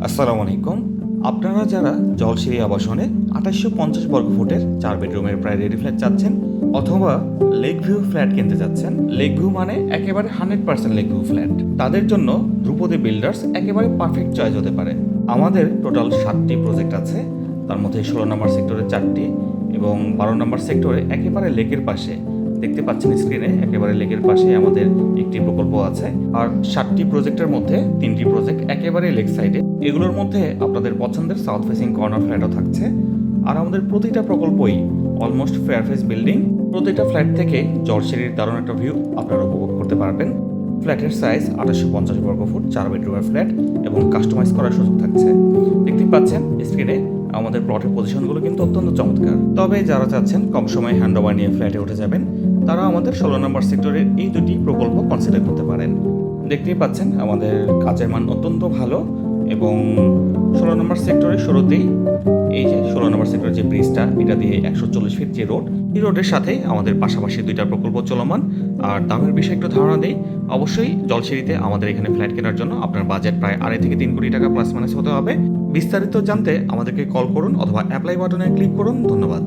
আসসালামু আলাইকুম। আপনারা যারা জলসিঁড়ি আবাসনে ২৮৫০ বর্গফুটের ৪ বেডরুমের প্রায় রেডি ফ্ল্যাট চাচ্ছেন অথবা লেক ভিউ ফ্ল্যাট কিনতে চাচ্ছেন, লেক ভিউ মানে একেবারে 100% লেক ভিউ ফ্ল্যাট, তাদের জন্য ধ্রুপদী বিল্ডার্স একেবারে পারফেক্ট চয়েস হতে পারে। আমাদের টোটাল 7টি প্রজেক্ট আছে, তার মধ্যে 16 নম্বর সেক্টরে 4টি এবং 12 নম্বর সেক্টরে একেবারে লেকের পাশে, দেখতে পাচ্ছেন স্ক্রিনে, একেবারে লেকের পাশে আমাদের একটি প্রকল্প আছে। আর 7টি প্রজেক্টের মধ্যে 3টি প্রজেক্ট একেবারে লেক সাইডে। এগুলোর মধ্যে আপনাদের পছন্দের সাউথ ফেসিং কর্নার ফ্ল্যাটও থাকছে। আর আমাদের প্রতিটা প্রকল্পই অলমোস্ট ফেয়ার ফেস বিল্ডিং। প্রতিটা ফ্ল্যাট থেকে জলসিঁড়ির দারুণ একটা ভিউ আপনারা উপভোগ করতে পারবেন। ফ্ল্যাটের সাইজ ২৮৫০ বর্গফুট, 4 বেডরুমের ফ্ল্যাট এবং কাস্টমাইজ করার সুযোগ থাকছে। দেখতে পাচ্ছেন স্ক্রিনে আমাদের প্লটের পজিশনগুলো কিন্তু অত্যন্ত চমৎকার। তবে যারা চাচ্ছেন কম সময়ে হ্যান্ড ওভার নিয়ে ফ্ল্যাটে উঠে যাবেন, তারা আমাদের 16 নম্বর সেক্টরের এই দুটি প্রকল্প কনসিডার করতে পারেন। দেখতেই পাচ্ছেন আমাদের কাজের মান অত্যন্ত ভালো এবং 16 নম্বর সেক্টরের শুরুতেই এই যে 16 নম্বর সেক্টরের যে ব্রিজটা, এটা দিয়ে 140 ফিট যে রোড, এই রোডের সাথেই আমাদের পাশাপাশি দুইটা প্রকল্প চলমান। আর দামের বিষয়ে একটু ধারণা দেই, অবশ্যই জলসিঁড়িতে আমাদের এখানে ফ্ল্যাট কেনার জন্য আপনার বাজেট প্রায় 2.5 থেকে 3 কোটি টাকা প্লাস মাইনাস হতে হবে। বিস্তারিত জানতে আমাদেরকে কল করুন অথবা অ্যাপ্লাই বাটনে ক্লিক করুন। ধন্যবাদ।